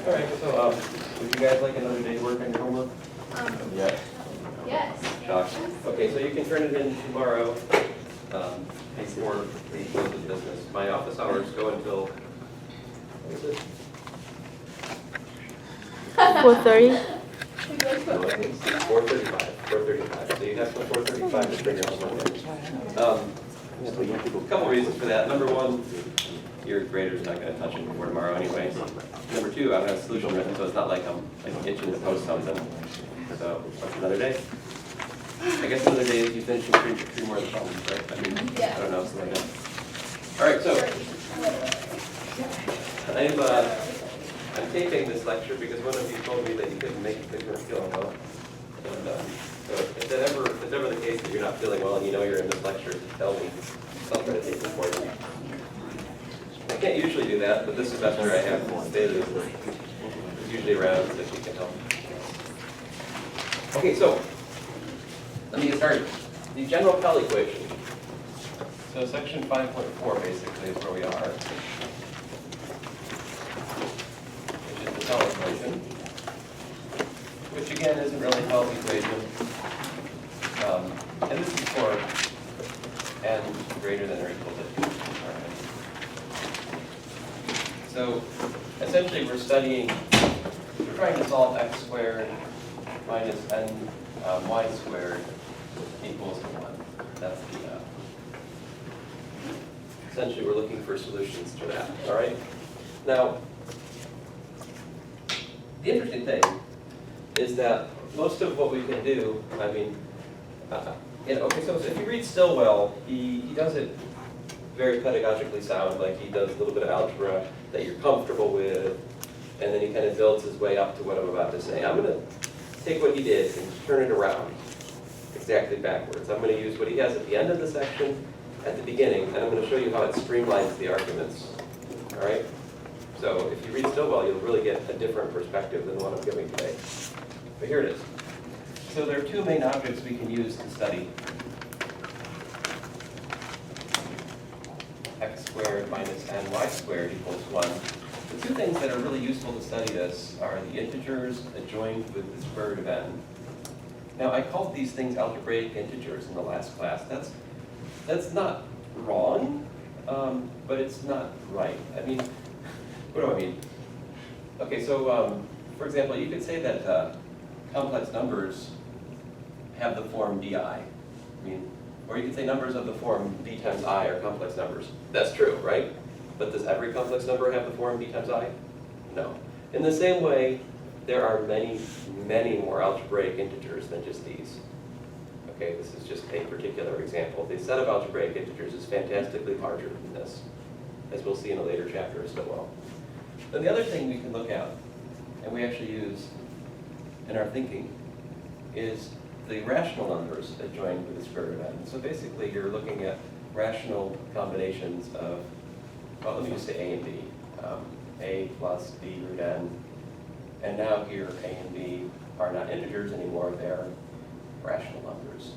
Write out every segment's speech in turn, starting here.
All right, so would you guys like another day to work on your homework? Yes. Yes. Josh? Okay, so you can turn it in tomorrow before the close of business. My office hours go until, what is it? 4:30. 4:35. 4:35. So you have till 4:35 to bring your homework in. A couple reasons for that. Number one, your grader's not going to touch it before tomorrow anyway. Number two, I don't have a solution written, so it's not like I'm itching to post something. So what's another day? I guess another day is you finish three more of the problems, right? I mean, I don't know, something like that. All right, so I'm taping this lecture because one of you told me that you couldn't make it because you weren't feeling well. And so if it's ever the case that you're not feeling well and you know you're in this lecture, just tell me. I'll try to take this for you. I can't usually do that, but this semester I have David is usually around so she can help. Okay, so let me get started. The general Pell equation. So section 5.4 basically is where we are, which is the Pell equation, which again isn't really Pell's equation. And this is for n greater than or equal to 2. All right. So essentially we're trying to solve x squared minus n y squared equals to 1. That's the, essentially we're looking for solutions to that, all right? Now, the interesting thing is that most of what we can do, I mean, okay, so if you read Stillwell, he does it very pedagogically sound, like he does a little bit of algebra that you're comfortable with, and then he kind of builds his way up to what I'm about to say. I'm going to take what he did and turn it around exactly backwards. I'm going to use what he has at the end of the section, at the beginning, and I'm going to show you how it streamlines the arguments. All right? So if you read Stillwell, you'll really get a different perspective than the one I'm giving today. But here it is. So there are two main objects we can use to study x squared minus ny squared equals 1. The two things that are really useful to study this are the integers adjoined with the square root of n. Now, I called these things algebraic integers in the last class. That's not wrong, but it's not right. I mean, what do I mean? Okay, so for example, you could say that complex numbers have the form di. I mean, or you could say numbers of the form b times I are complex numbers. That's true, right? But does every complex number have the form b times I? No. In the same way, there are many, many more algebraic integers than just these. Okay, this is just a particular example. The set of algebraic integers is fantastically larger than this, as we'll see in a later chapter as well. Then the other thing we can look at, and we actually use in our thinking, is the rational numbers adjoined with the square root of n. So basically, you're looking at rational combinations of, well, let me just say a and b. A plus b root n. And now here, a and b are not integers anymore, they're rational numbers.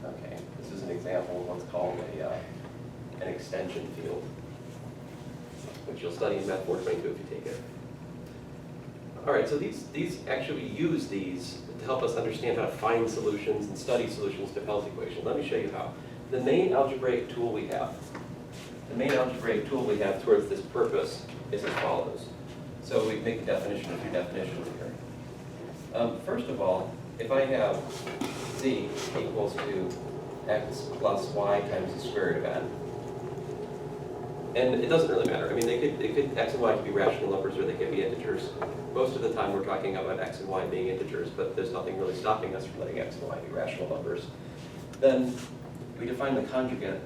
Okay, this is an example of what's called an extension field, which you'll study in Math 422 if you take it. All right, so these actually use these to help us understand how to find solutions and study solutions to Pell's equation. Let me show you how. The main algebraic tool we have towards this purpose is as follows. So we make a definition of two definitions here. First of all, if I have z equals to x plus y times the square root of n, and it doesn't really matter. I mean, x and y could be rational numbers or they could be integers. Most of the time we're talking about x and y being integers, but there's nothing really stopping us from letting x and y be rational numbers. Then we define the conjugate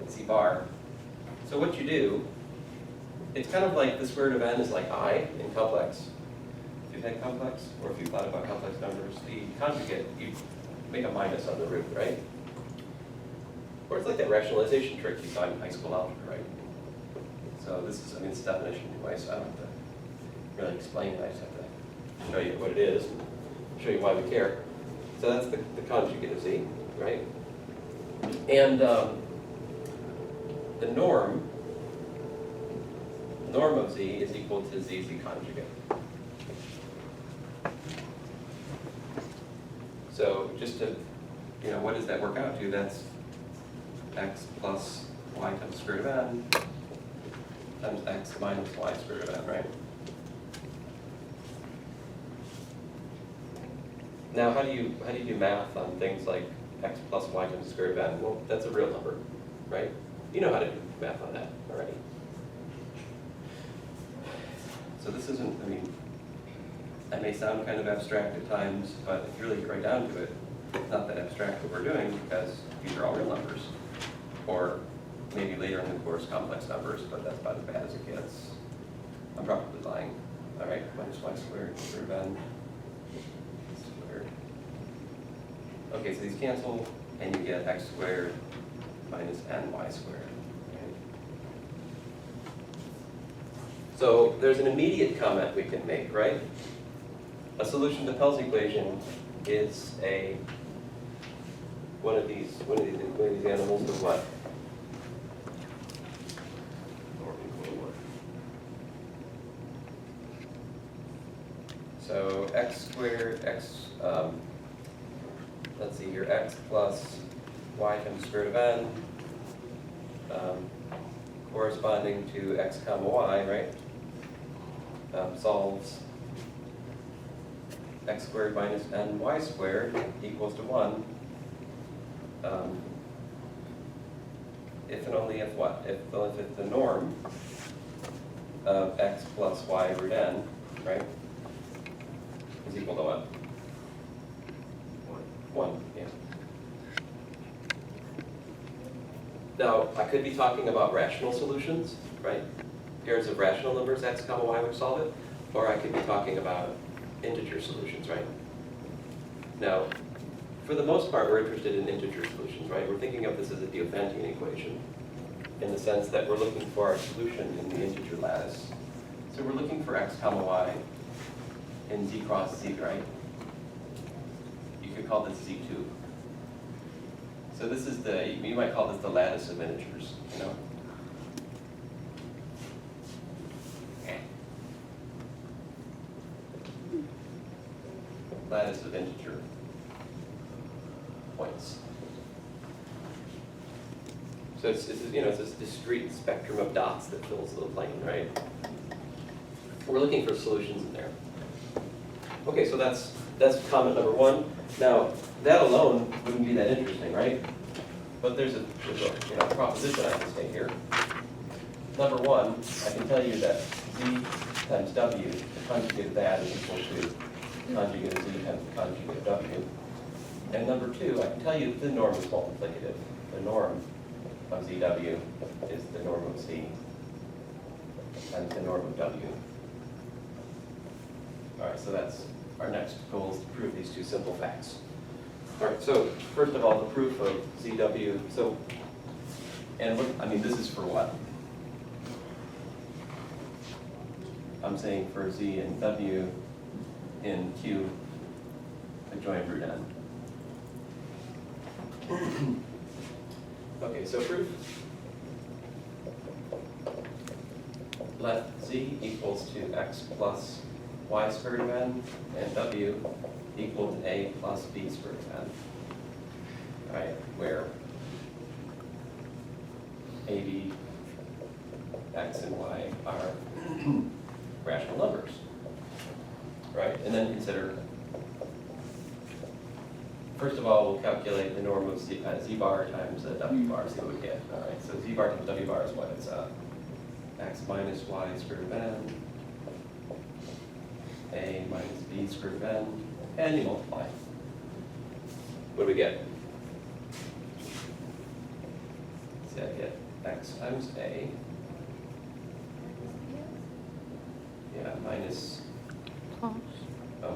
at z bar. So what you do, it's kind of like the square root of n is like I in complex. If you've had complex, or if you've thought about complex numbers, the conjugate, you make a minus on the root, right? Or it's like that rationalization trick you saw in high school algebra, right? So this is, it's definition anyway, so I don't have to really explain it. I just have to show you what it is and show you why we care. So that's the conjugate of z, right? And the norm the norm of z is equal to z conjugate. So just to, what does that work out to? That's x plus y times the square root of n times x minus y square root of n, right? Now, how do you do math on things like x plus y times the square root of n? Well, that's a real number, right? You know how to do math on that already. So this isn't, that may sound kind of abstract at times, but if you really get right down to it, it's not that abstract what we're doing because these are all real numbers. Or maybe later in the course, complex numbers, but that's about as bad as it gets. I'm probably lying. All right, minus y squared, square root of n squared. Okay, so these cancel, and you get x squared minus ny squared. Okay. So there's an immediate comment we can make, right? A solution to Pell's equation is one of these animals with what? So x squared, let's see here, x plus y times the square root of n, corresponding to x comma y, right? Solves x squared minus ny squared equals to 1. If and only if what? If the norm of x plus y root n, right, is equal to what? 1, yeah. Now, I could be talking about rational solutions, right? Pairs of rational numbers, x comma y, which solve it. Or I could be talking about integer solutions, right? Now, for the most part, we're interested in integer solutions, right? We're thinking of this as a Diophantine equation in the sense that we're looking for our solution in the integer lattice. So we're looking for x comma y in z cross z, right? You could call this z2. So this is you might call this the lattice of integers, Lattice of integer points. So it's this discrete spectrum of dots that fills the plane, right? We're looking for solutions in there. Okay, so that's comment number 1. Now, that alone wouldn't be that interesting, right? But there's a proposition I can say here. Number 1, I can tell you that z times w, the conjugate of that is equal to conjugate of z times the conjugate of w. And number 2, I can tell you the norm is multiplicative. The norm of zw is the norm of z times the norm of w. All right, so that's our next goal, is to prove these two simple facts. All right, so first of all, the proof of zw. So, and look, this is for what? I'm saying for z and w in Q adjoint root n. Okay, so proof. Let z equals to x plus y squared root of n and w equal to a plus b squared root of n. All right, where a, b, x, and y are rational numbers. Right, and then consider, first of all, we'll calculate the norm of z bar times w bar, see what we get. All right, so z bar times w bar is what? It's x minus y squared root of n, a minus b squared root of n, and you multiply. What do we get? See, I get x times a, minus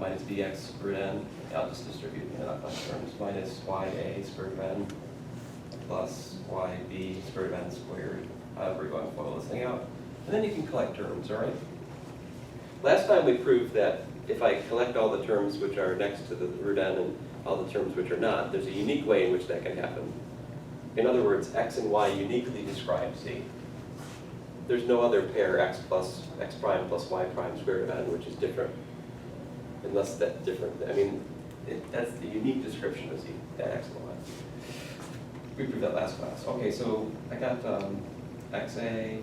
minus bx squared n. I'll just distribute in Laplace terms. Minus ya squared root of n plus yb squared root of n squared. However, we're going to FOIL this thing out. And then you can collect terms, all right? Last time we proved that if I collect all the terms which are next to the root n and all the terms which are not, there's a unique way in which that can happen. In other words, x and y uniquely describe z. there's no other pair x prime plus y prime square root of n, which is different. Unless that's different. I mean, that's the unique description of z, that x and y. We proved that last class. Okay, so I got xa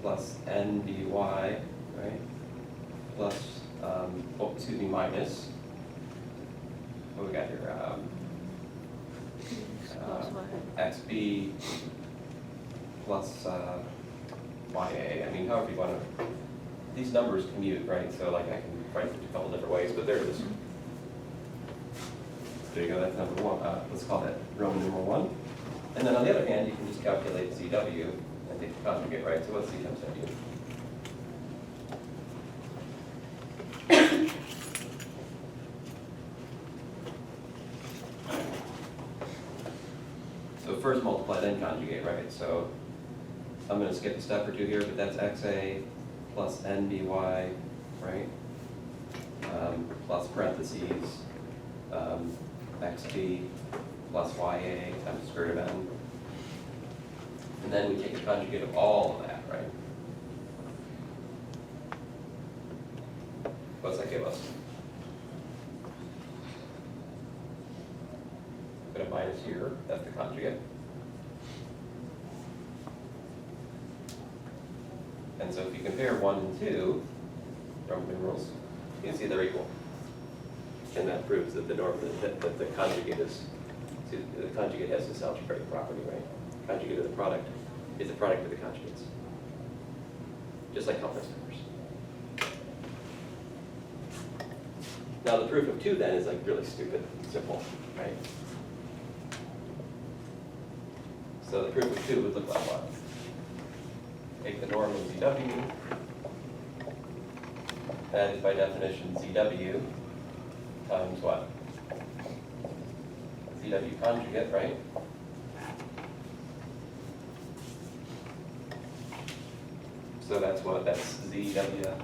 plus n dy, right? Plus, minus. What we got here? Xb plus ya. I mean, however you want to. These numbers commute, right? So like I can write it a couple different ways, but there it is. There you go. That's number one. Let's call that Roman numeral 1. And then on the other hand, you can just calculate ZW and take the conjugate, right? So what's Z times W? So first multiply, then conjugate, right? So I'm going to skip a step or two here, but that's XA plus NBY, right? Plus parentheses, XB plus YA times the square root of n. And then we take a conjugate of all of that, right? What's that give us? Put a minus here, that's the conjugate. And so if you compare 1 and 2, Roman numerals, you can see they're equal. And that proves that the norm that the conjugate is, see, the conjugate has this algebraic property, right? Conjugate of the product is the product of the conjugates. Just like complex numbers. Now the proof of 2 then is like really stupid, simple, right? So the proof of 2 would look like what? Take the norm of ZW. That is by definition ZW times what? ZW conjugate, right? So that's what? That's ZW,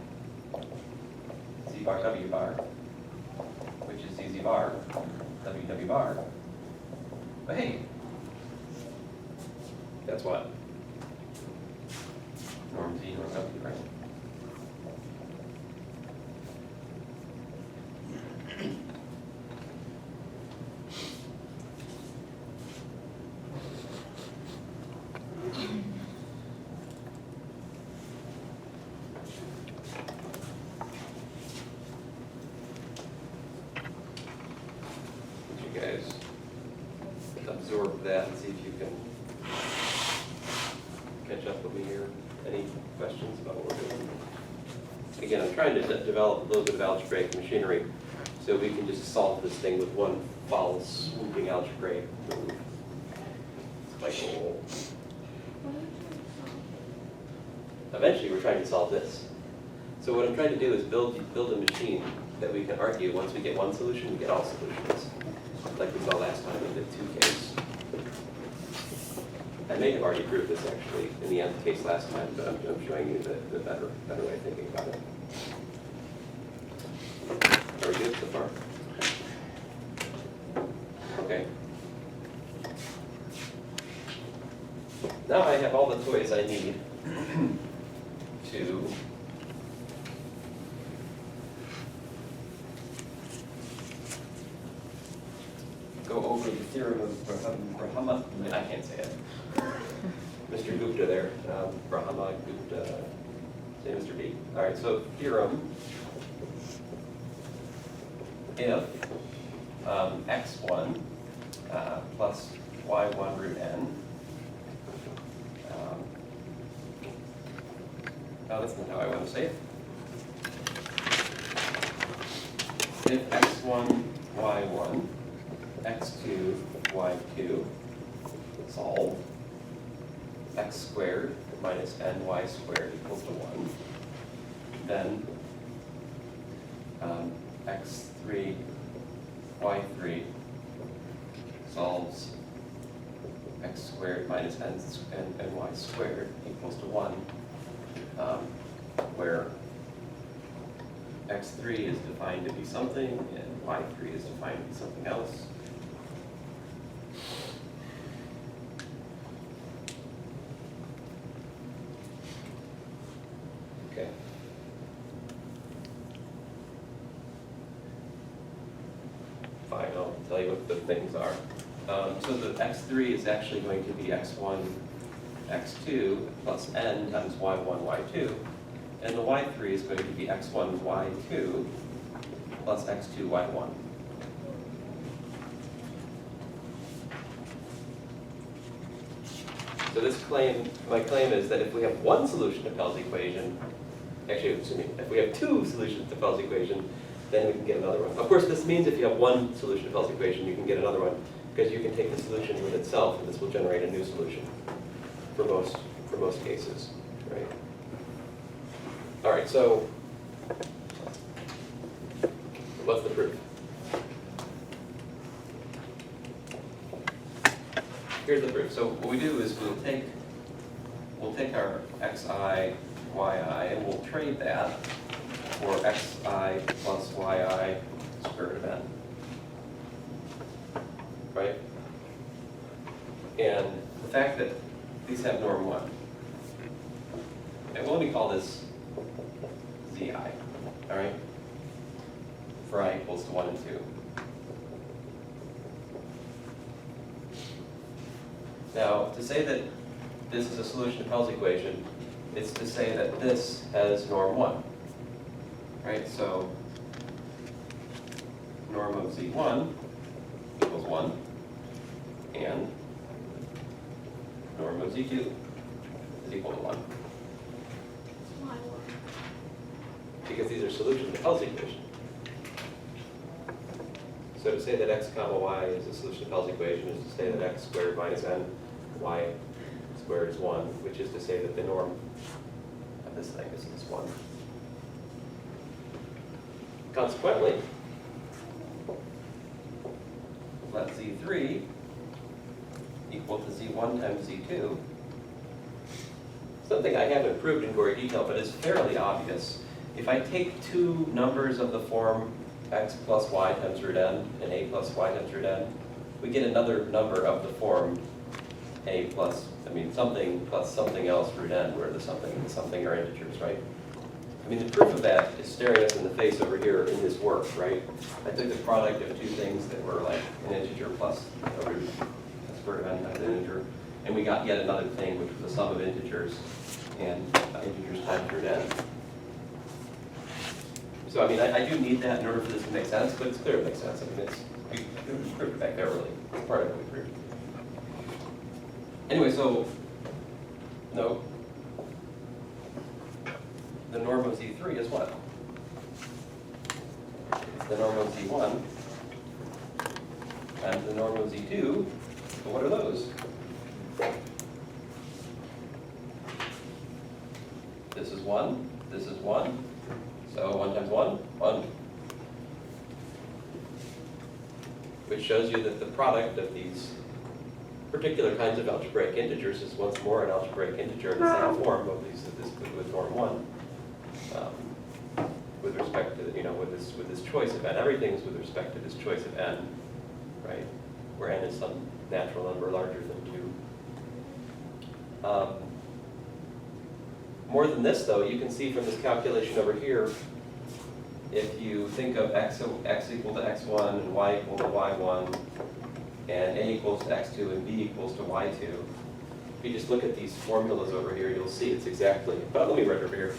Z bar W bar, which is ZZ bar, WW bar. But hey, that's what? Norm Z, norm W, right? You guys absorb that and see if you can catch up with me here. Any questions about what we're doing? Again, I'm trying to develop a little bit of algebraic machinery so we can just solve this thing with one foul swooping algebraic move. It's like, oh. Eventually, we're trying to solve this. So what I'm trying to do is build a machine that we can argue once we get one solution, we get all solutions. Like we saw last time in the 2 case. I may have already proved this actually in the nth case last time, but I'm showing you the better way of thinking about it. Are we good so far? Okay. Now I have all the toys I need to go over the theorem of Brahma. I can't say it. Mr. Gupta there, Brahma Gupta, say Mr. B. All right, so theorem, if x1 plus y1 root n, no, that's not how I want to say it. If x1, y1, x2, y2, solve x squared minus ny squared equals to 1, then x3, y3 solves x squared minus ny squared equals to 1, where x3 is defined to be something and y3 is defined to be something else. tell you what the things are. So the x3 is actually going to be x1, x2 plus n times y1, y2. And the y3 is going to be x1, y2 plus x2, y1. So this claim, my claim is that if we have one solution to Pell's equation, actually, excuse me, if we have two solutions to Pell's equation, then we can get another one. Of course, this means if you have one solution to Pell's equation, you can get another one, because you can take the solution with itself, and this will generate a new solution for most cases, right? All right, so what's the proof? Here's the proof. So what we do is we'll take our xi, yi, and we'll trade that for xi plus yi square root of n. Right? And the fact that these have norm 1. And well, let me call this zi, all right? For I equals to 1 and 2. Now, to say that this is a solution to Pell's equation, it's to say that this has norm 1, right? So norm of z1 equals 1, and norm of z2 is equal to 1. Why 1? Because these are solutions to Pell's equation. So to say that x comma y is a solution to Pell's equation is to say that x squared minus n, y squared is 1, which is to say that the norm of this thing is 1. Consequently, let z3 equal to z1 times z2. Something I haven't proved in gory detail, but is fairly obvious. If I take two numbers of the form x plus y times root n and a plus y times root n, we get another number of the form a plus, something plus something else root n, where the something and the something are integers, right? The proof of that is staring us in the face over here in this work, right? I took the product of two things that were like an integer plus a root, a square root of n times an integer, and we got yet another thing, which was the sum of integers and integers times root n. So I do need that in order for this to make sense, but it's clear it makes sense. We proved it back there early. It's part of what we proved. Anyway, so no. The norm of z3 is what? It's the norm of z1 and the norm of z2. But what are those? This is 1. This is 1. So 1 times 1, 1. Which shows you that the product of these particular kinds of algebraic integers is once more an algebraic integer in the same form of these with norm 1. With respect to with this choice of n, everything's with respect to this choice of n, right? Where n is some natural number larger than 2. More than this, though, you can see from this calculation over here, if you think of x equal to x1 and y equal to y1, and a equals to x2 and b equals to y2, if you just look at these formulas over here, you'll see it's exactly, but let me write over here.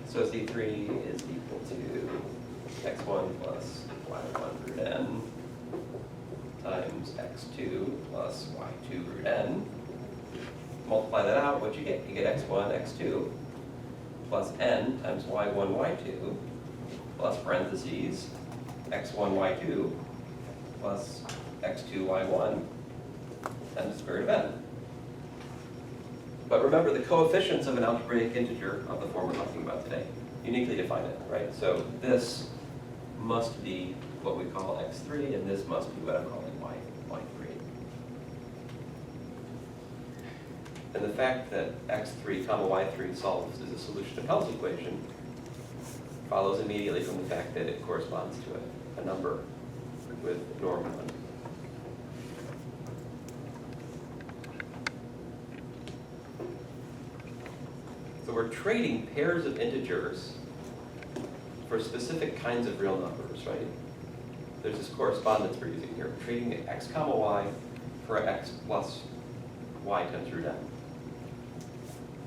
So z3 is equal to x1 plus y1 root n times x2 plus y2 root n. Multiply that out, what you get? You get x1, x2 plus n times y1, y2 plus parentheses x1, y2 plus x2, y1 times the square root of n. But remember, the coefficients of an algebraic integer of the form we're talking about today uniquely define it, right? So this must be what we call x3, and this must be what I'm calling y3. And the fact that x3 comma y3 solves as a solution to Pell's equation follows immediately from the fact that it corresponds to a number with norm 1. So we're trading pairs of integers for specific kinds of real numbers, right? there's this correspondence we're using here. We're treating x comma y for x plus y times root n.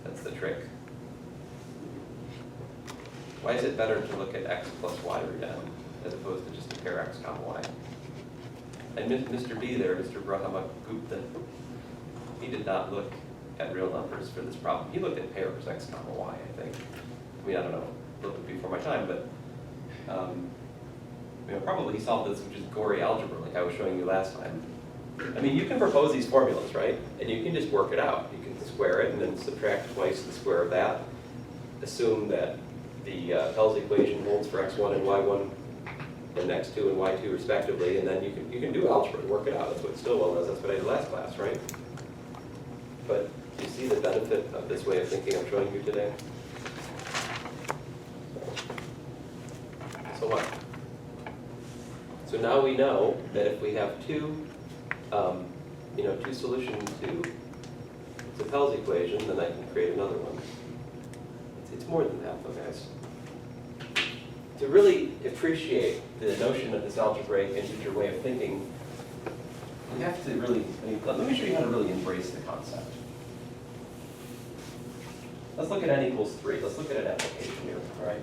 That's the trick. Why is it better to look at x plus y root n as opposed to just a pair x comma y? And Mr. B there, Mr. Brahma Gupta, he did not look at real numbers for this problem. He looked at pairs x comma y, I think. I mean, I don't know, a little bit before my time, but probably he solved this, which is gory algebra, like I was showing you last time. I mean, you can propose these formulas, right? And you can just work it out. You can square it and then subtract twice the square of that. Assume that the Pell's equation holds for x1 and y1 and x2 and y2 respectively, and then you can do algebra and work it out. That's what Stillwell does. That's what I did last class, right? But do you see the benefit of this way of thinking I'm showing you today? So what? So now we know that if we have two solutions to Pell's equation, then I can create another one. It's more than that, though, guys. To really appreciate the notion of this algebraic integer way of thinking, we have to really, let me show you how to really embrace the concept. Let's look at n equals 3. Let's look at an application here, all right?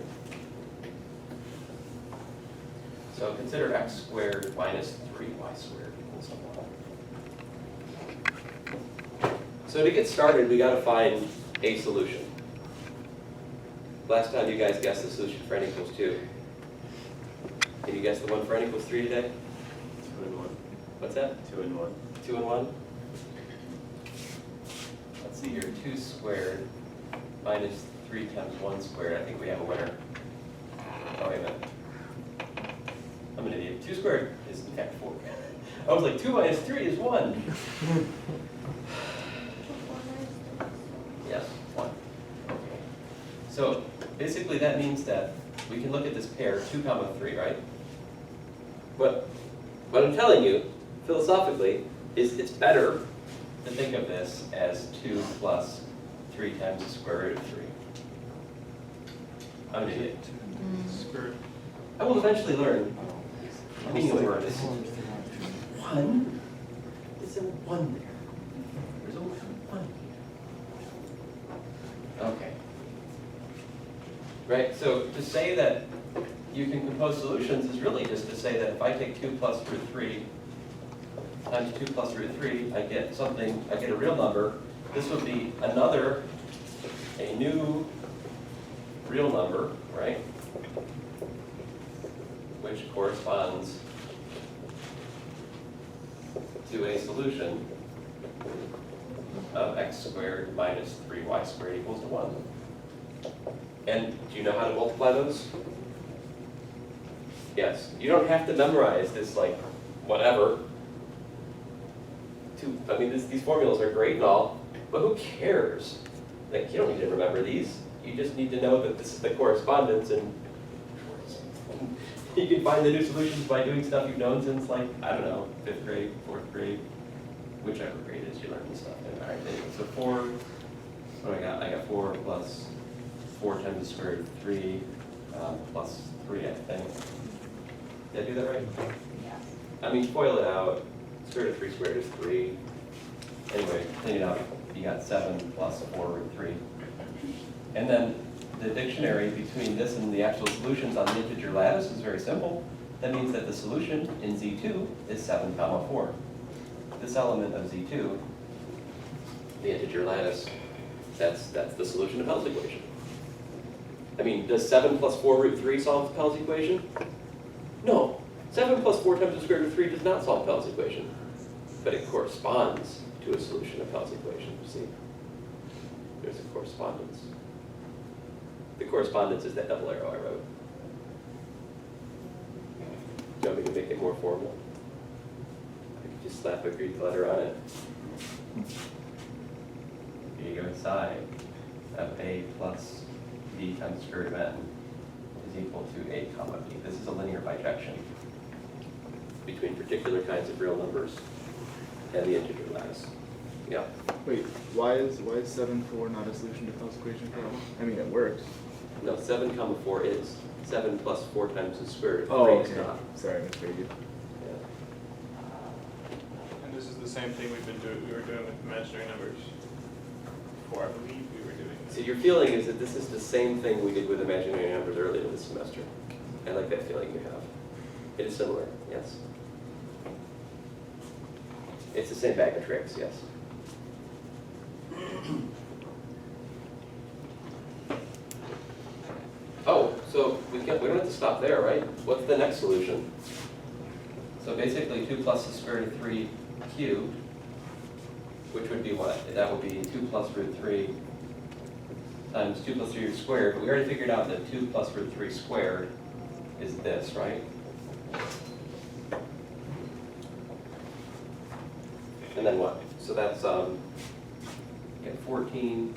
So consider x squared minus 3y squared equals 1. So to get started, we got to find a solution. Last time you guys guessed the solution for n equals 2. Can you guess the one for n equals 3 today? 2 and 1. What's that? 2 and 1. 2 and 1? Let's see here, 2 squared minus 3 times 1 squared. I think we have a winner. Oh, wait a minute. I'm an idiot. 2 squared is in fact 4. I was like, 2 minus 3 is 1. Yes, 1. Okay. So basically that means that we can look at this pair 2 comma 3, right? What I'm telling you, philosophically, is it's better to think of this as 2 plus 3 times the square root of 3. I'm an idiot. I will eventually learn the meaning of words. 1? Is a 1 there? There's only 1 here. Okay. Right, so to say that you can compose solutions is really just to say that if I take 2 plus root 3 times 2 plus root 3, I get a real number. This would be a new real number, right? Which corresponds to a solution of x squared minus 3y squared equals to 1. And do you know how to multiply those? Yes. You don't have to memorize this, like, whatever. These formulas are great and all, but who cares? Like, you don't need to remember these. You just need to know that this is the correspondence, and you can find the new solutions by doing stuff you've known since, like, I don't know, 5th grade, 4th grade, whichever grade it is you learn this stuff in. All right, so 4, what do I got? I got 4 plus 4 times the square root of 3 plus 3, I think. Did I do that right? Yes. I mean, FOIL it out. Square root of 3 squared is 3. Anyway, clean it up. You got 7 plus 4 root 3. And then the dictionary between this and the actual solutions on the integer lattice is very simple. That means that the solution in Z2 is 7 comma 4. This element of Z2, the integer lattice, that's the solution of Pell's equation. I mean, does 7 plus 4 root 3 solve Pell's equation? No. 7 plus 4 times the square root of 3 does not solve Pell's equation. But it corresponds to a solution of Pell's equation. You see? There's a correspondence. The correspondence is that double arrow I wrote. Do you want me to make it more formal? I could just slap a Greek letter on it. Here you go, psi of a plus b times square root of n is equal to a comma b. This is a linear bijection between particular kinds of real numbers and the integer lattice. Yeah. Wait, why is 7, 4 not a solution to Pell's equation problem? I mean, it works. No, 7 comma 4 is. 7 plus 4 times the square root of 3 Oh, is okay. not. Sorry, I misread you. Yeah. And this is the same thing we were doing with imaginary numbers before, I believe we were doing So this. your feeling is that this is the same thing we did with imaginary numbers earlier this semester. I like that feeling you have. It is similar, yes. It's the same bag of tricks, yes. Oh, so we don't have to stop there, right? What's the next solution? So basically 2 plus the square root of 3 cubed, which would be what? That would be 2 plus root 3 times 2 plus 3 squared. But we already figured out that 2 plus root 3 squared is this, right? And then what? So that's get 14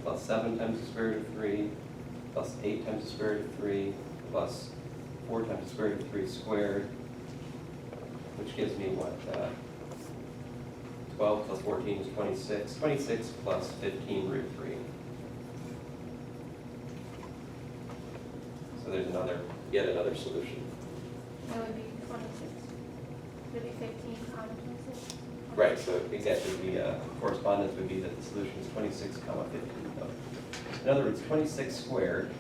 plus 7 times the square root of 3 plus 8 times the square root of 3 plus 4 times the square root of 3 squared, which gives me what? 12 plus 14 is 26. 26 plus 15 root 3. So there's yet another solution. That would be 26. Would it be 15 comma 26? Right, so exactly the correspondence would be that the solution is 26 comma 15. In other words, 26 squared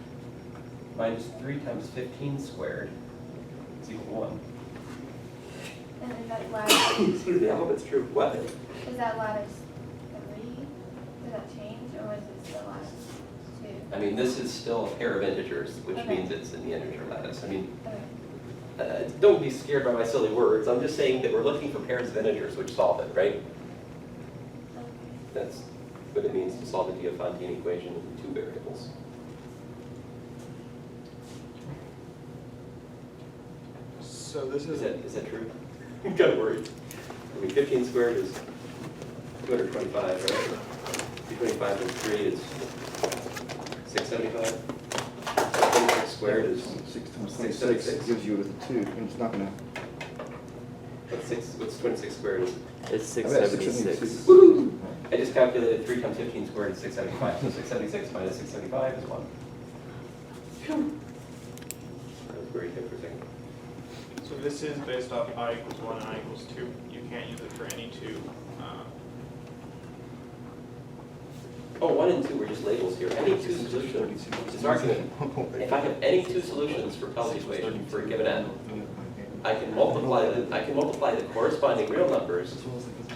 minus 3 times 15 squared is equal to 1. And then that lattice, Excuse me, I hope it's true. What? is that lattice 3? Does that change, or is it still lattice 2? I mean, this is still a pair of integers, which Okay. means it's in the integer lattice. I mean, Okay. don't be scared by my silly words. I'm just saying that we're looking for pairs of integers which solve it, right? Okay. That's what it means to solve a Diophantine equation with 2 variables. So this Is is, that true? I'm kind of worried. I mean, 15 squared is 225, right? 225 and 3 is 675. So 26 squared is 6 times 676. 26 gives you a 2, and it's not gonna. what's 26 squared? It's I bet 676. Woo! I just calculated 3 times 15 squared is 675. So 676 minus 675 is 1. Phew. That was very good for a second. so this is based off I equals 1 and I equals 2. You can't use it for any two. Oh, 1 and 2 were just labels here. Any 2 solutions, it's argument. If I have any 2 solutions for Pell's equation for a given n, I can multiply the corresponding real numbers,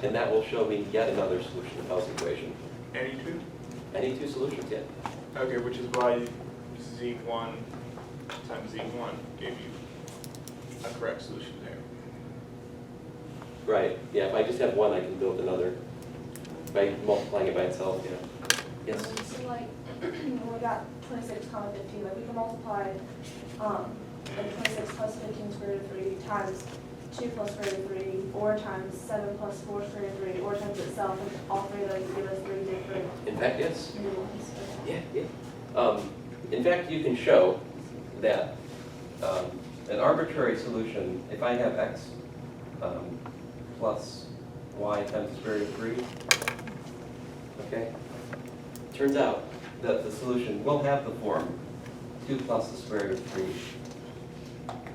and that will show me yet another solution to Pell's equation. Any two? Any 2 solutions, yeah. Okay, which is why Z1 times Z1 gave you a correct solution there. Right, yeah, if I just have 1, I can build another by multiplying it by itself, yeah. Yes. So like, when we got 26 comma 15, like we can multiply like 26 plus 15 square root of 3 times 2 plus square root of 3, or times 7 plus 4 square root of 3, or times itself, and all 3 of those give us 3 different In fact, yes. new ones. Okay. Yeah, yeah. In fact, you can show that an arbitrary solution, if I have x plus y times the square root of 3, okay? Turns out that the solution will have the form 2 plus the square root of 3.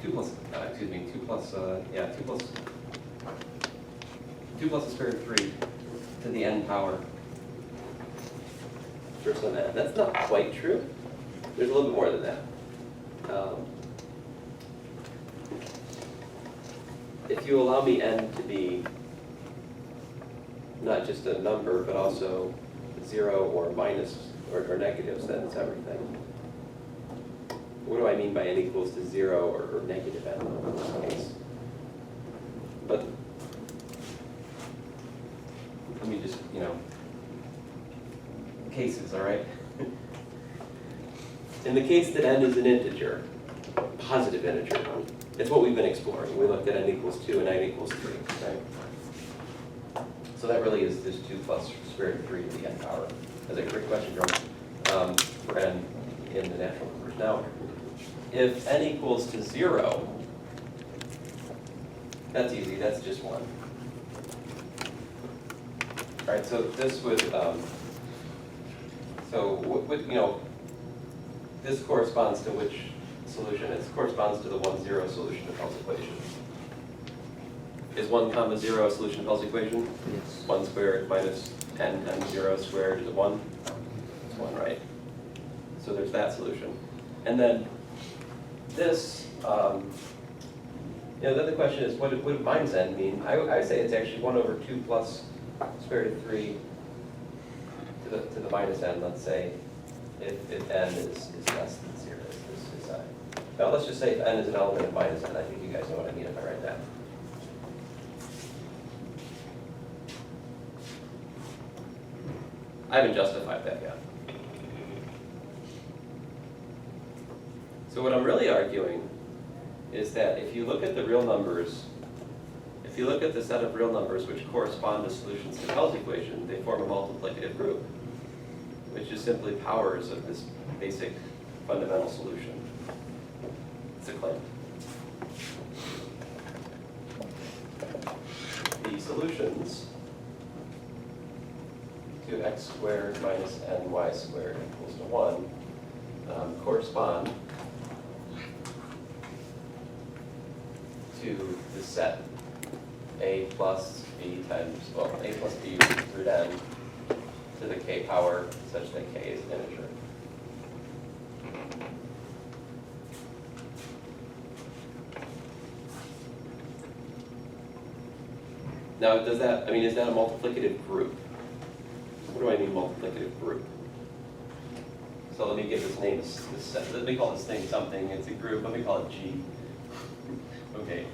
2 plus the square root of 3 to the n power. First on that. That's not quite true. There's a little bit more than that. If you allow me n to be not just a number, but also 0 or minus or negatives, then it's everything. What do I mean by n equals to 0 or negative n in this case? But let me just, cases, all right? In the case that n is an integer, positive integer, it's what we've been exploring. We looked at n equals 2 and n equals 3, right? So that really is this 2 plus square root of 3 to the n power. That's a great question, Jordan, for n in the natural numbers. Now, if n equals to 0, that's easy, that's just 1. All right, so this would, this corresponds to which solution? It corresponds to the 1, 0 solution of Pell's equation. Is 1 comma 0 a solution of Pell's equation? Yes. 1 squared minus n times 0 squared is it 1? It's 1, right? So there's that solution. And then this, then the question is, what would minus n mean? I say it's actually 1 over 2 plus square root of 3 to the minus n, let's say, if n is less than 0. Now let's just say if n is an element of minus n. I think you guys know what I mean if I write that. I haven't justified that yet. So what I'm really arguing is that if you look at the real numbers, if you look at the set of real numbers which correspond to solutions to Pell's equation, they form a multiplicative group, which is simply powers of this basic fundamental solution. It's a claim. The solutions to x squared minus ny squared equals to 1 correspond to the set a plus b times, well, a plus b root n to the k power such that k is an integer. Now, does that, is that a multiplicative group? What do I mean multiplicative group? So let me give this name, let me call this thing something, it's a group, let me call it G. Okay.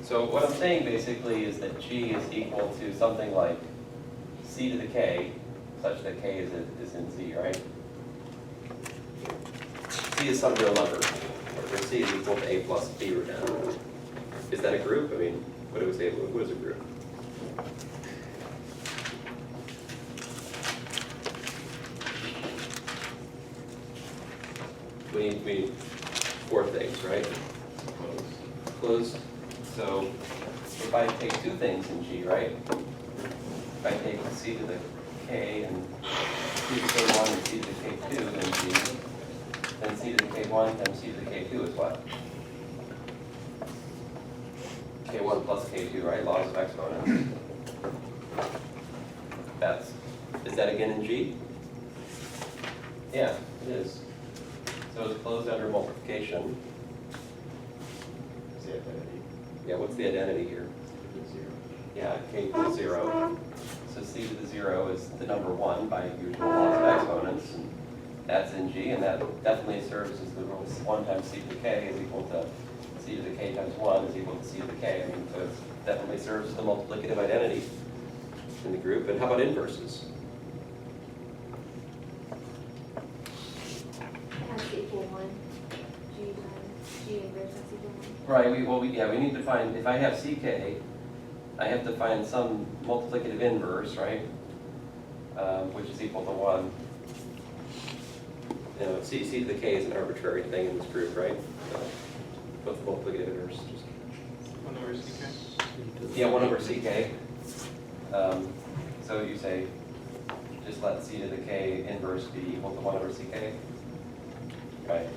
So what I'm saying basically is that G is equal to something like c to the k, such that k is in Z, right? C is some real number, where C is equal to a plus b root n. Is that a group? What do we say? What is a group? We need 4 things, right? Closed. So if I take 2 things in G, right? If I take c to the k and c to the k1 and c to the k2 in G, then c to the k1 times c to the k2 is what? K1 plus K2, right? Laws of exponents. Is that again in G? Yeah, it is. So it's closed under multiplication. What's the identity? Yeah, what's the identity here? 0. Yeah, K equals 0. So c to the 0 is the number 1 by usual laws of exponents. And that's in G, and that definitely serves as the rule. 1 times c to the k is equal to c to the k times 1 is equal to c to the k. So it definitely serves as the multiplicative identity in the group. And how about inverses? Has to equal 1. G times G inverse has to equal 1. Right, we need to find, if I have ck, I have to find some multiplicative inverse, right? Which is equal to 1. C to the k is an arbitrary thing in this group, right? What's the multiplicative inverse? 1 over ck? Yeah, 1 over ck. So you say, just let c to the k inverse be equal to 1 over ck. Right.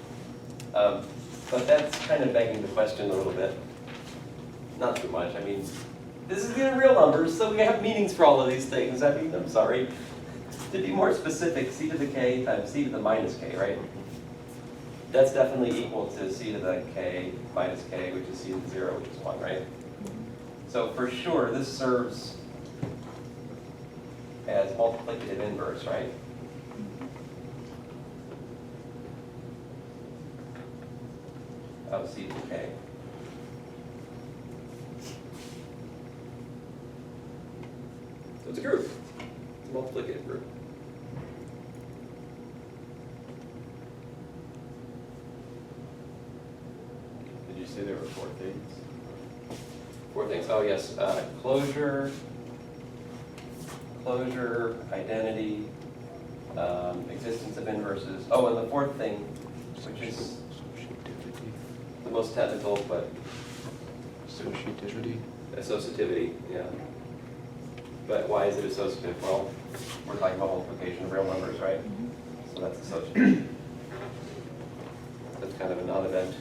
But that's kind of begging the question a little bit. Not too much. This is in real numbers, so we have meanings for all of these things. I'm sorry. To be more specific, c to the k times c to the minus k, right? That's definitely equal to c to the k minus k, which is c to the 0, which is 1, right? So for sure, this serves as multiplicative inverse, right? Of c to the k. So it's a group. It's a multiplicative group. Did you say there were 4 things? 4 things. Oh yes, closure, identity, existence of inverses. Oh, and the 4th thing, which is the most technical, but Associativity. associativity, yeah. But why is it associative? Well, we're talking about multiplication of real numbers, right? so that's associated. That's kind of a non-event.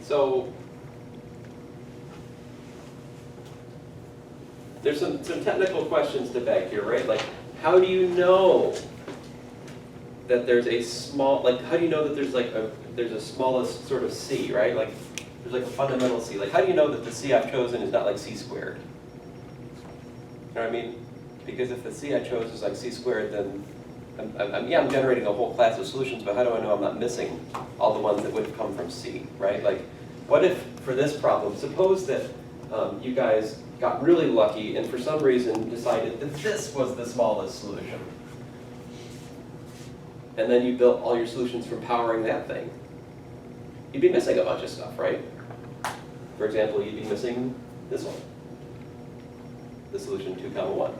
So there's some technical questions to beg here, right? Like, how do you know that there's a small, like, how do you know that there's a smallest sort of C, right? Like, there's like a fundamental C. Like, how do you know that the C I've chosen is not like C squared? You know what I mean? Because if the C I chose is like C squared, then I'm generating a whole class of solutions, but how do I know I'm not missing all the ones that would have come from C, right? Like, what if, for this problem, suppose that you guys got really lucky and for some reason decided that this was the smallest solution. And then you built all your solutions from powering that thing. You'd be missing a bunch of stuff, right? For example, you'd be missing this one, the solution 2, 1.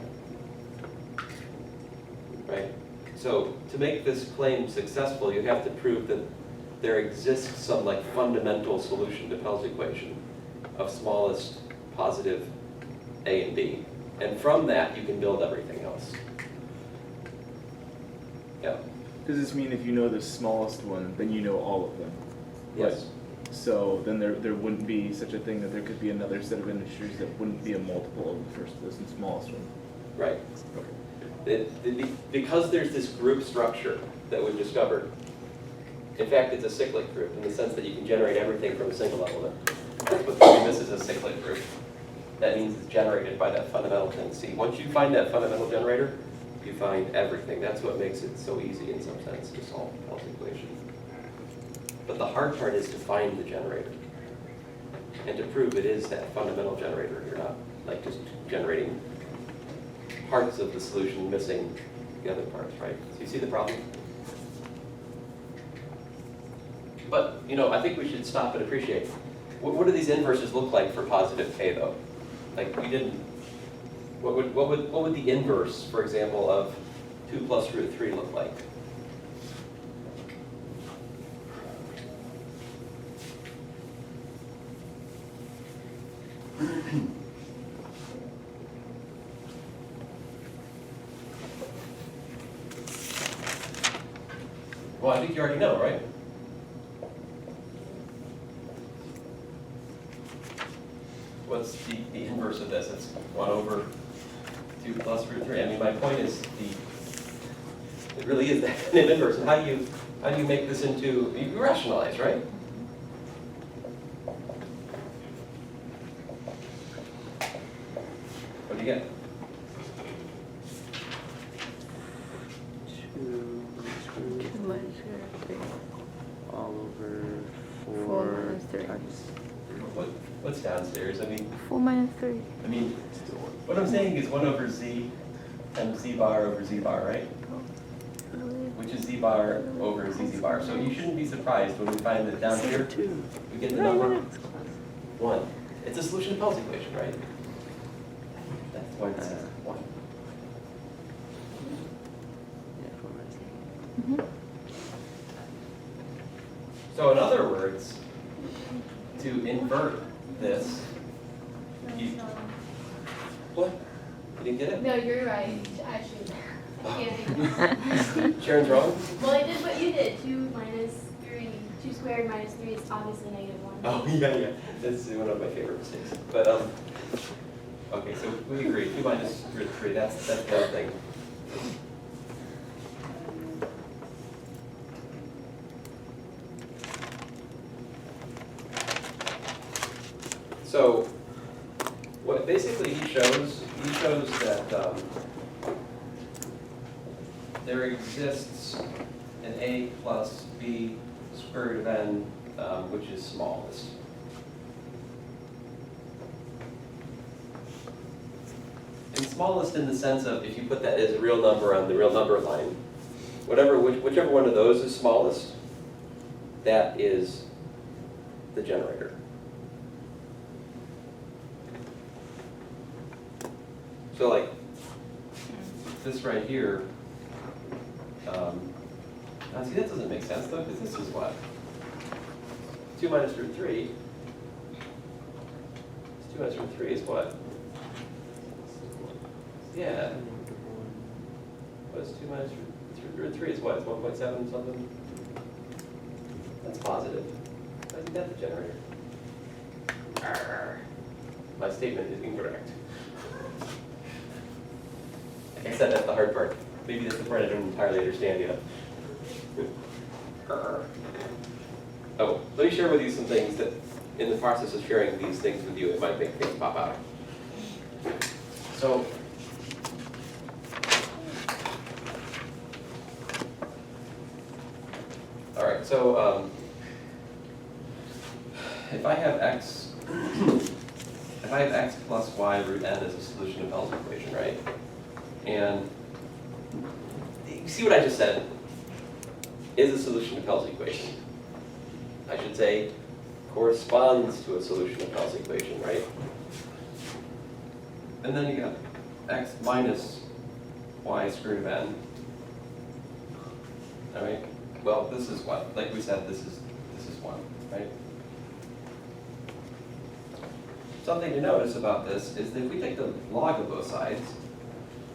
Right? So to make this claim successful, you have to prove that there exists some like fundamental solution to Pell's equation of smallest positive A and B. And from that, you can build everything else. Yeah. Does this mean if you know the smallest one, then you know all of them? Yes. So then there wouldn't be such a thing that there could be another set of integers that wouldn't be a multiple of the first and smallest one. Right. Okay. Because there's this group structure that we've discovered. In fact, it's a cyclic group in the sense that you can generate everything from a single element. But this is a cyclic group. That means it's generated by that fundamental thing. See, once you find that fundamental generator, you find everything. That's what makes it so easy in some sense to solve Pell's equation. But the hard part is to find the generator and to prove it is that fundamental generator. You're not like just generating parts of the solution missing the other parts, right? So you see the problem? But, you know, I think we should stop and appreciate. What do these inverses look like for positive K, though? Like, we didn't, what would the inverse, for example, of 2 plus root 3 look like? Well, I think you already know, right? What's the inverse of this? It's 1 over 2 plus root 3. I mean, my point is it really is that kind of inverse. And how do you make this into, you rationalize, right? What do you get? 2 minus 3 all over 4 4 minus 3. times. What's downstairs? I mean, 4 minus 3. I mean, what I'm saying is 1 over z times z bar over z bar, right? Which is z bar over z bar. So you shouldn't be surprised when we find that down here, we get the number 1. It's a solution to Pell's equation, right? That's why it says 1. Yeah, 4 minus 3. So in other words, to invert this, you, what? You didn't get it? No, you're right. Actually, I can't. Sharon's wrong? Well, I did what you did. 2 minus 3, 2 squared minus 3 is obviously negative 1. Oh, yeah. That's one of my favorite mistakes. But, okay, so we agree. 2 minus root 3, that's the other thing. So, what basically he shows that there exists an a plus b square root of n, which is smallest. And smallest in the sense of if you put that as a real number on the real number line, whichever one of those is smallest, that is the generator. So like this right here, now see that doesn't make sense though, because this is what? 2 minus root 3. 2 minus root 3 is what? Yeah. What's 2 minus root 3 is what? It's 1.7 something? That's positive. I think that's a generator. Arr. My statement is incorrect. Like I said, that's the hard part. Maybe that's the part I don't entirely understand yet. Arr. Oh, let me share with you some things that, in the process of sharing these things with you, it might make things pop out. So, all right, so if I have x, if I have x plus y root n as a solution of Pell's equation, right? And you see what I just said is a solution of Pell's equation. I should say corresponds to a solution of Pell's equation, right? And then you got x minus y squared of n. All right. Well, this is what, like we said, this is 1, right? Something to notice about this is that if we take the log of both sides,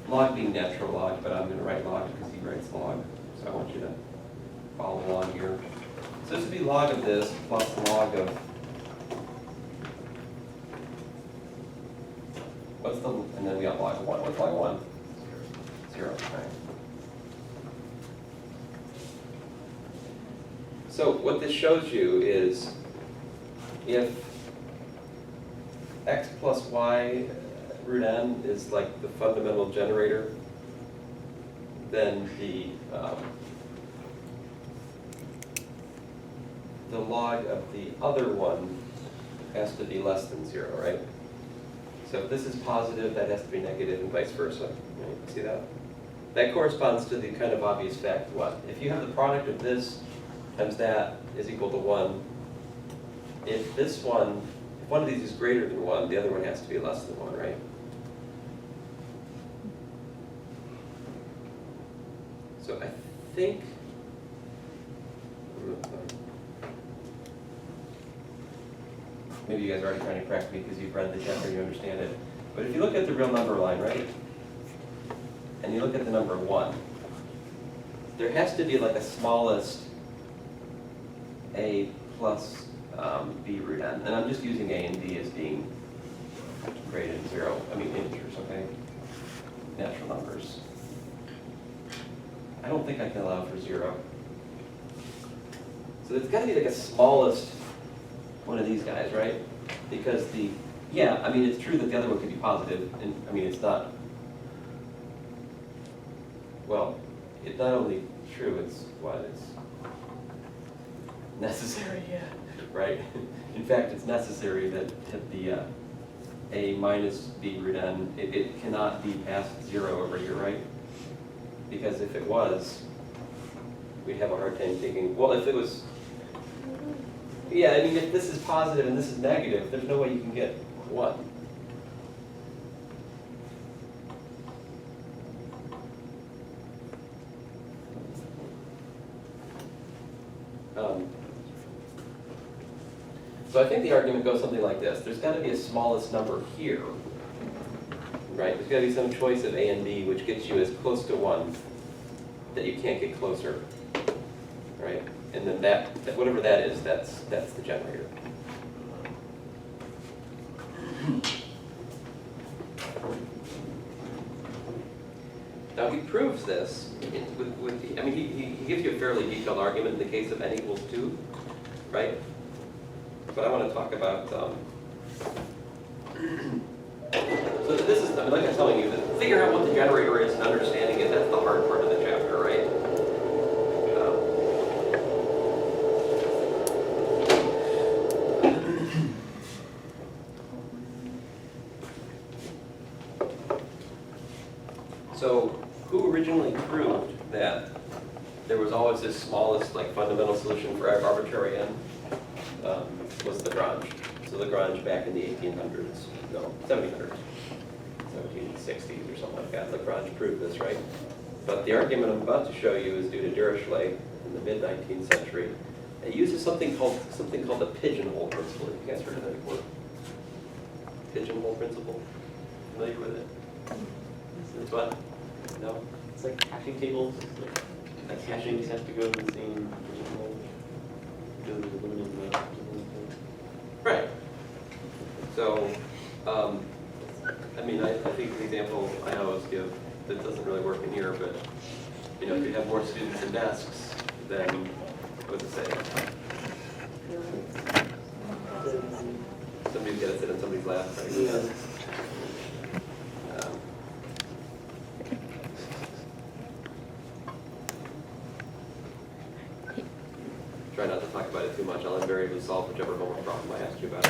log being natural log, but I'm going to write log because he writes log, so I want you to follow along here. So this would be log of this plus log of, what's the, and then we got log of 1. What's log of 1? 0, right? So what this shows you is if x plus y root n is like the fundamental generator, then the log of the other one has to be less than 0, right? So if this is positive, that has to be negative, and vice versa. Right? See that? That corresponds to the kind of obvious fact, what? If you have the product of this times that is equal to 1, if this one, if one of these is greater than 1, the other one has to be less than 1, right? So I think, maybe you guys are already trying to correct me because you've read the chapter and you understand it. But if you look at the real number line, right? And you look at the number 1, there has to be like a smallest a plus b root n. And I'm just using a and b as being greater than 0. I mean integers, okay? Natural numbers. I don't think I can allow for 0. So it's got to be like a smallest one of these guys, right? Because the, yeah, I mean, it's true that the other one could be positive, and I mean, it's not, well, it's not only true, it's what? It's necessary, yeah, right? In fact, it's necessary that the a minus b root n, it cannot be past 0 over here, right? Because if it was, we'd have a hard time thinking, well, if it was, yeah, I mean, if this is positive and this is negative, there's no way you can get 1. So I think the argument goes something like this. There's got to be a smallest number here, right? There's got to be some choice of a and b which gets you as close to 1 that you can't get closer, right? And then that whatever that is, that's the generator. Now he proves this with I mean, he gives you a fairly detailed argument in the case of n equals 2, right? But I want to talk about, so this is, I mean, like I'm telling you, figuring out what the generator is and understanding it, that's the hard part of the chapter, right? So who originally proved that there was always this smallest, like, fundamental solution for arbitrary n? Was Lagrange. So Lagrange back in the 1800s, no, 1700s, 1760s or something like that. Lagrange proved this, right? But the argument I'm about to show you is due to Dirichlet in the mid-19th century. It uses something called the pigeonhole principle. Have you guys heard of that before? Pigeonhole principle? Familiar with it? what? No? It's like hashing tables, like hashings have to go in the same pigeonhole. Because there's a limited amount of pigeonholes. Right. So, I mean, I think the example I always give, that doesn't really work in here, but, you know, if you have more students and desks, then what does it say? Somebody's got to sit on somebody's lap, right? Yeah. Um, Try not to talk about it too much. I'll invariably solve whichever homework problem I asked you about.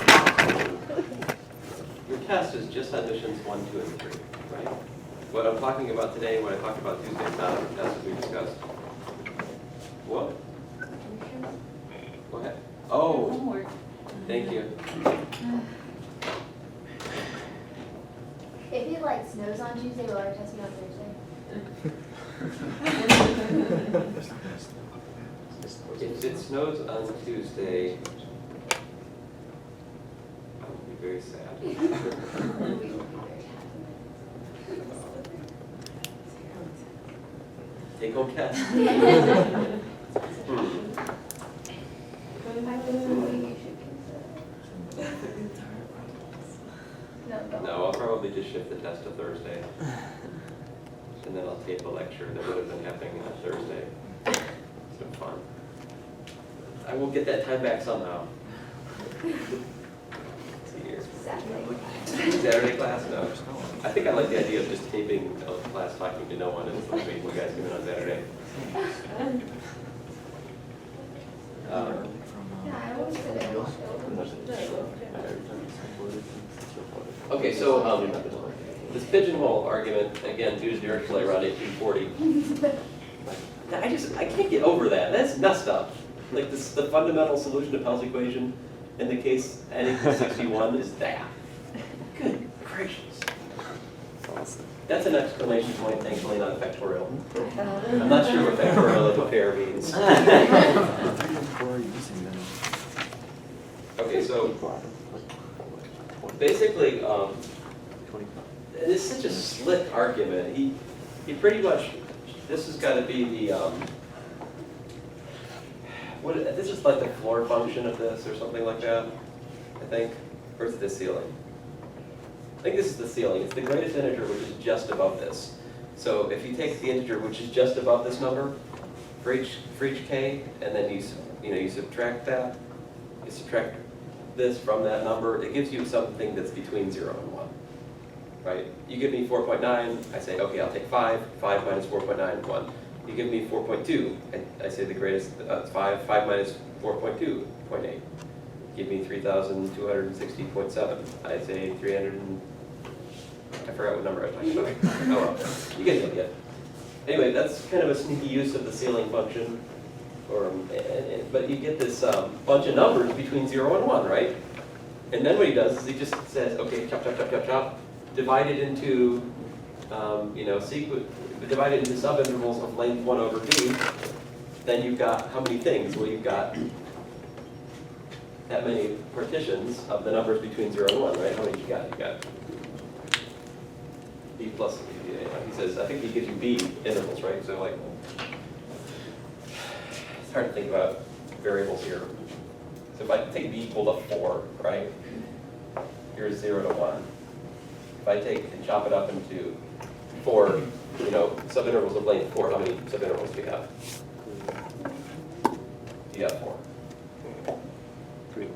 Your test is just on missions 1, 2, and 3, right? What I'm talking about today, what I talked about Tuesday, is not the test that we discussed. What? Go ahead. Oh, Homework. thank you. If it like snows on Tuesday, will our test be on Thursday? If it snows on Tuesday, I will be very sad. We will be very Take home test. No, I'll probably just shift the test to Thursday. And then I'll tape a lecture that would have been happening on Thursday. So fun. I will get that time back somehow. Let's see here. Saturday class? No. I think I like the idea of just taping a class talking to no one and just leaving you guys come in on Saturday. Yeah, I won't sit there. Okay, so this pigeonhole argument, again, due to the Earth delay around 1840. I can't get over that. That's messed up. Like the fundamental solution to Pell's equation in the case n equals 61 is that. Good gracious. Awesome. That's an exclamation point, thankfully not a factorial. I'm not sure what factorial of a pair means. Okay, so basically, it's such a slick argument. He pretty much, this has got to be the, this is like the floor function of this or something like that, I think. Or is it the ceiling? I think this is the ceiling. It's the greatest integer, which is just above this. So if you take the integer which is just above this number for each k, and then you subtract that, you subtract this from that number, it gives you something that's between 0 and 1. Right? You give me 4.9, I say, okay, I'll take 5. 5 minus 4.9, 1. You give me 4.2, I say the greatest, 5 minus 4.2, 0.8. Give me 3,260.7. I say 300 and, I forgot what number I was talking about. Oh well, you get the idea. Anyway, that's kind of a sneaky use of the ceiling function. But you get this bunch of numbers between 0 and 1, right? And then what he does is he just says, okay, chop, chop, chop, chop, chop, divide it into, divide it into subintervals of length 1 over b. Then you've got how many things? Well, you've got that many partitions of the numbers between 0 and 1, right? How many you got? You got b plus, he says, I think he gives you b intervals, right? So like, it's hard to think about variables here. So if I take b equal to 4, right? Here's 0 to 1. If I take and chop it up into 4, subintervals of length 4, how many subintervals do you have? You have 4. 3.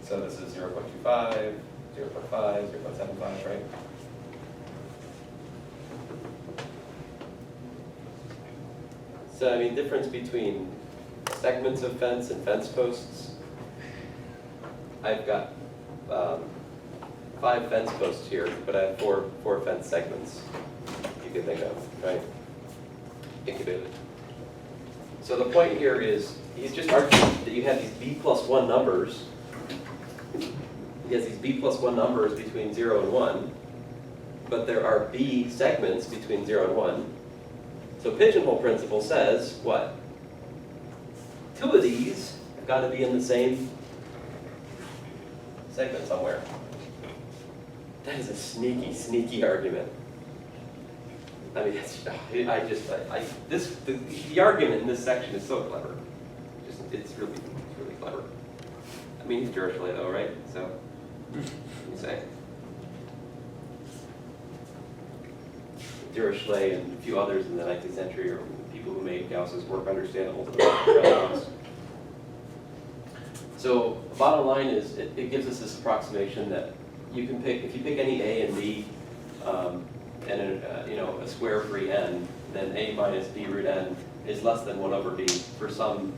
So this is 0.25, 0.5, 0.75, right? So, I mean, difference between segments of fence and fence posts. I've got 5 fence posts here, but I have four fence segments you can think of, right? Incubated. So the point here is, he's just arguing that you have these b plus 1 numbers. He has these b plus 1 numbers between 0 and 1, but there are b segments between 0 and 1. So pigeonhole principle says, what? 2 of these have got to be in the same segment somewhere. That is a sneaky, sneaky argument. I mean, the argument in this section is so clever. It's really clever. I mean, he's Dirichlet though, right? So, what do you say? Dirichlet and a few others in the 19th century are people who made Gauss's work understandable to the relatives. So, the bottom line is, it gives us this approximation that you can pick, if you pick any A and B, and a square free n, then A minus B root n is less than 1 over B for some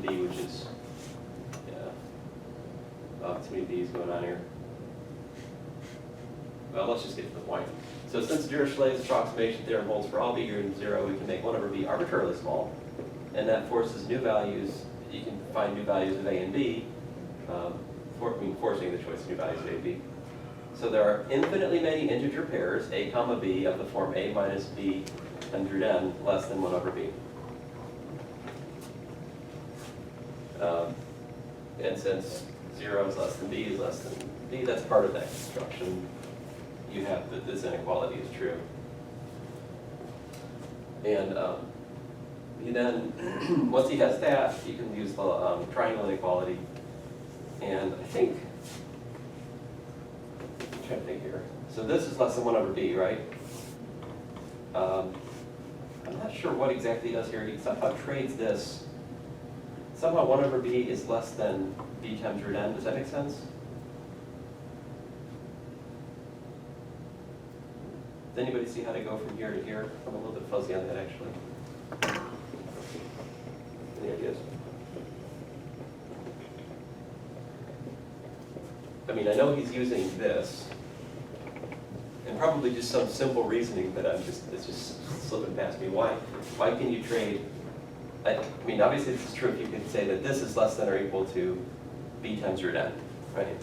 B, which is, too many B's going on here. Well, let's just get to the point. So since Dirichlet's approximation theorem holds for all B greater than 0, we can make 1 over B arbitrarily small, and that forces new values. You can find new values of A and B, forcing the choice of new values of A and B. So there are infinitely many integer pairs, A comma B, of the form A minus B under n less than 1 over B. And since 0 is less than B is less than B, that's part of that construction. You have that this inequality is true. And he then, once he has that, you can use the triangle inequality. And I think, I'm trying to think here. So this is less than 1 over B, right? I'm not sure what exactly he does here. He somehow trades this. Somehow 1 over B is less than B times root n. Does that make sense? Does anybody see how to go from here to here? I'm a little bit fuzzy on that, actually. Any ideas? I mean, I know he's using this, and probably just some simple reasoning that it's just slipping past me. Why can you trade? I mean, obviously this is true if you can say that this is less than or equal to B times root n, right?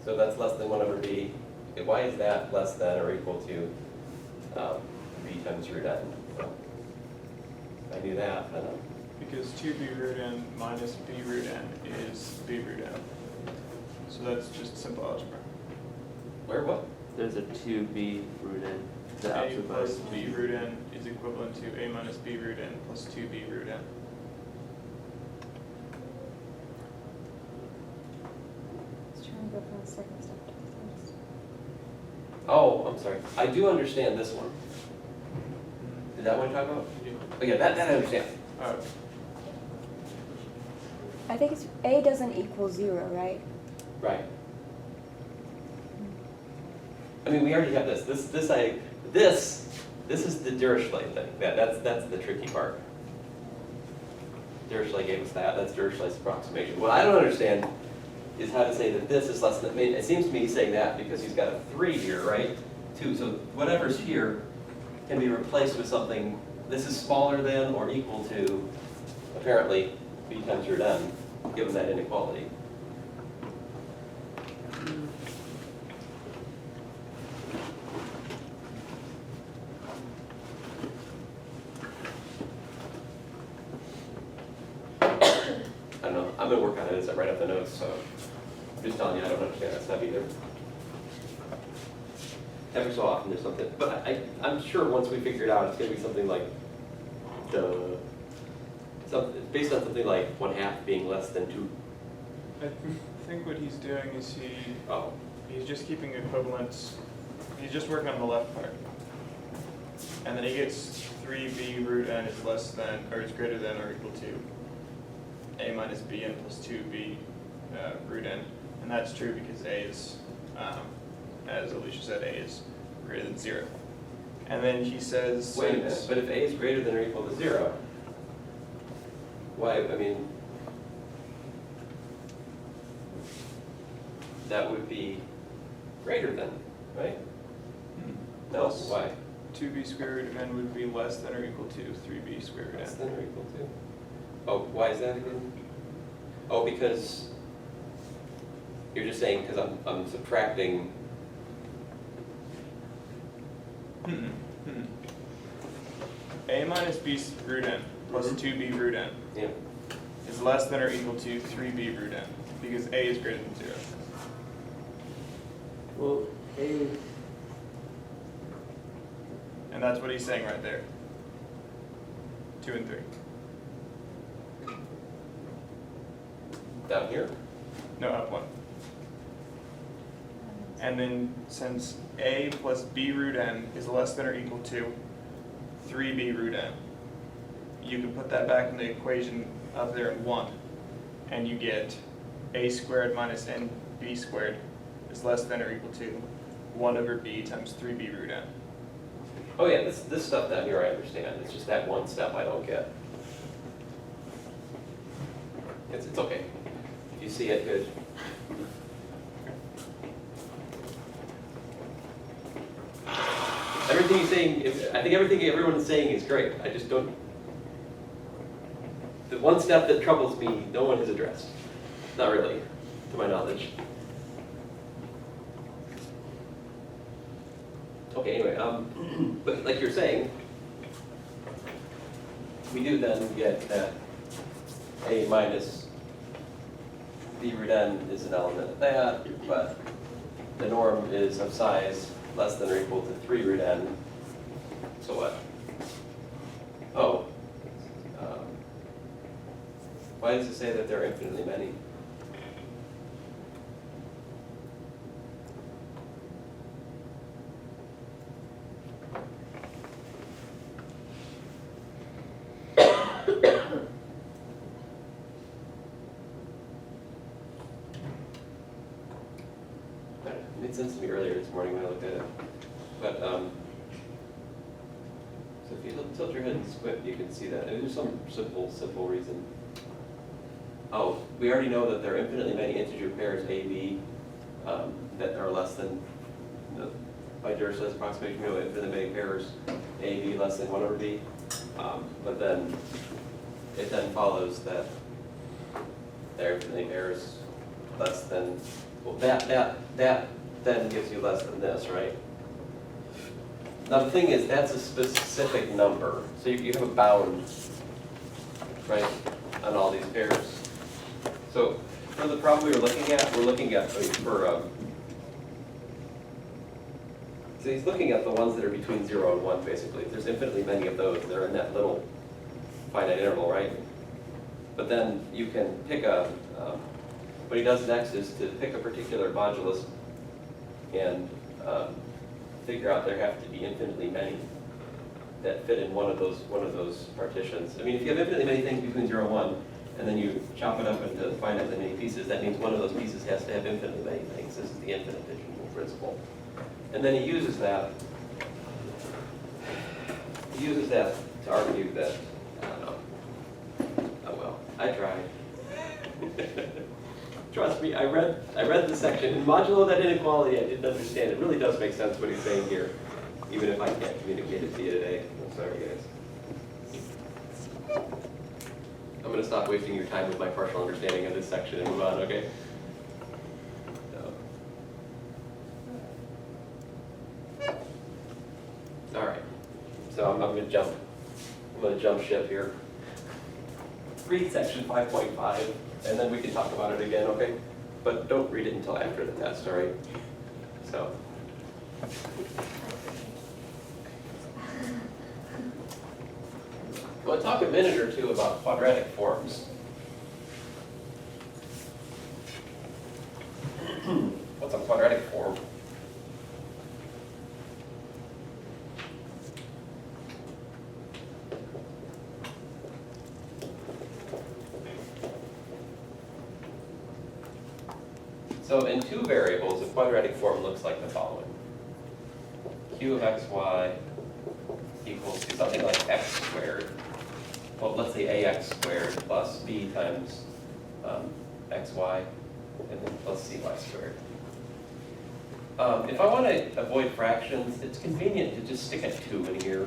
So that's less than 1 over B. Okay, why is that less than or equal to B times root n? Well, if I knew that, then Because 2b root n minus b root n is b root n. So that's just simple algebra. where, what? There's a 2b root n. The A opposite plus by- b root n is equivalent to a minus b root n plus 2b root n. Just trying to go from the second step to the first. Oh, I'm sorry. I do understand this one. Is that what you're talking about? Oh yeah, that I understand. I think it's A doesn't equal 0, right? Right. I mean, we already have this. This is the Dirichlet thing. That's the tricky part. Dirichlet gave us that. That's Dirichlet's approximation. What I don't understand is how to say that this is less than. I mean, it seems to me he's saying that because he's got a 3 here, right? 2. So whatever's here can be replaced with something. This is smaller than or equal to, apparently, B times root n, given that inequality. I don't know. I'm going to work on it as I write up the notes, so I'm just telling you I don't understand that stuff either. Every so often there's something, but I'm sure once we figure it out, it's going to be something like based on something like 1/2 being less than 2. I think what he's doing is he's just keeping equivalents. He's just working on the left part. And then he gets 3b root n is less than, or is greater than or equal to a minus b n plus 2b root n. And that's true because a is, as Alicia said, a is greater than 0. And then he says... Wait a minute, but if a is greater than or equal to 0, why, I mean, that would be greater than, right? No, Plus why? 2b square root of n would be less than or equal to 3b square root Less n. than or equal to? Oh, why is that again? Oh, because you're just saying because I'm subtracting. a minus b root n plus 2b root n Yeah. is less than or equal to 3b root n, because a is greater than 0. Well, A, And that's what he's saying right there. 2 and 3. Down here? No, up 1. And then since a plus b root n is less than or equal to 3b root n, you can put that back in the equation up there in 1, and you get a squared minus nb squared is less than or equal to 1 over b times 3b root n. Oh yeah, this stuff down here I understand. It's just that one step I don't get. It's okay. If you see it, good. Everything you're saying, I think everything everyone's saying is great. I just don't. The one step that troubles me, no one has addressed. Not really, to my knowledge. Okay, anyway, but like you're saying, we do then get that a minus b root n is an element of that, but the norm is of size less than or equal to 3 root n. So what? Oh. Why does it say that there are infinitely many? It made sense to me earlier this morning when I looked at it. But, so if you tilt your head and squint, you can see that. And there's some simple reason. Oh, we already know that there are infinitely many integer pairs A, B, that are less than, by Dirichlet's approximation, we know infinitely many pairs A, B less than 1 over B. But then, it then follows that there are infinitely pairs less than, well, that then gives you less than this, right? Now the thing is, that's a specific number. So you have a bound, right, on all these pairs. So for the problem we're looking at, so he's looking at the ones that are between 0 and 1, basically. There's infinitely many of those. They're in that little finite interval, right? But then you can pick what he does next is to pick a particular modulus and figure out there have to be infinitely many that fit in one of those partitions. I mean, if you have infinitely many things between 0 and 1, and then you chop it up into finitely many pieces, that means one of those pieces has to have infinitely many things. This is the infinite pigeonhole principle. And then he uses that to argue that, I don't know. Oh well, I tried. Trust me, I read the section. In modulo that inequality, I didn't understand. It really does make sense what he's saying here, even if I can't communicate it to you today. I'm sorry, guys. I'm going to stop wasting your time with my partial understanding of this section and move on, okay? All right. So I'm going to jump ship here. Read section 5.5. And then we can talk about it again, okay? But don't read it until after the test, all right? So. I want to talk a minute or two about quadratic forms. What's a quadratic form? So in two variables, a quadratic form looks like the following. Q of xy equals to something like x squared. Well, let's say ax squared plus b times xy, and then plus cy squared. If I want to avoid fractions, it's convenient to just stick a 2 in here.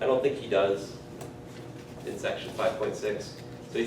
I don't think he does in section 5.6. So he's got